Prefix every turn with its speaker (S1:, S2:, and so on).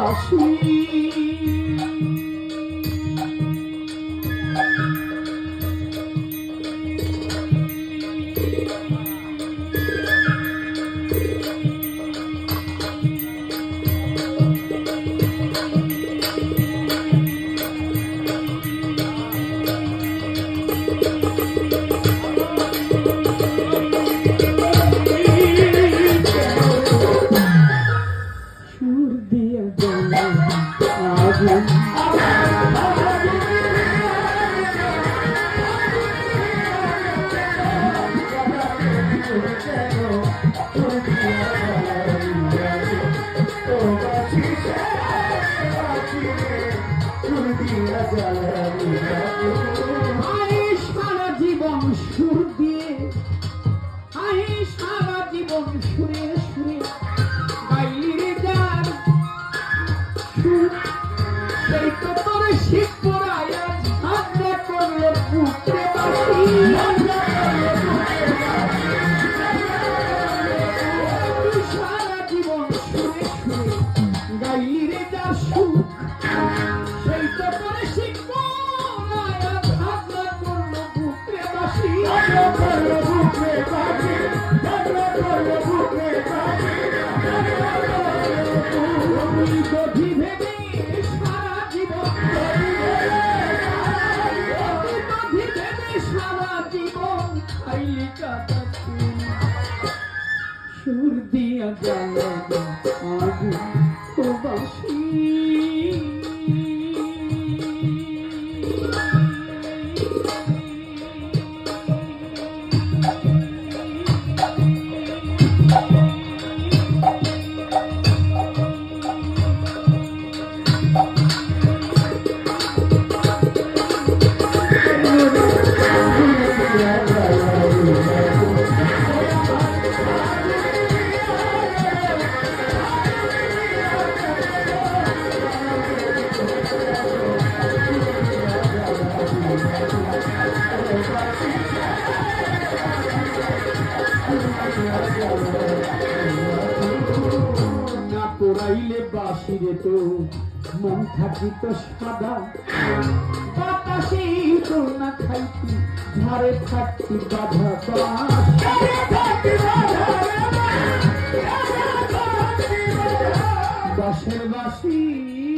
S1: বাসি সারা জীবন সুর দিয়ে সারা জীবন সুরে সুরে গাইলি যার সুর সেই তো তোর শিখ পড়ায় ঝাঁঝরা করলো বুকে বাসি সারা জীবন সুরে সুরে গাইলি রে যার সুর সেই তো তোর শিখ পড়ায় ঝাঁঝরা করলো বুকে বাসি গভীর ভেবে সারা জীবন গভীর ভেবে সারা জীবন খাইলি কাটাচ্ছি সুর দিয়া জ্বালানো আগুন ও বাসি না পোড়াইলে বাসিরে তো মন থাকিত সাদা বাতাসে তো না খাইতি ঝাড়ে থাকতি বাধা বাসের বাসি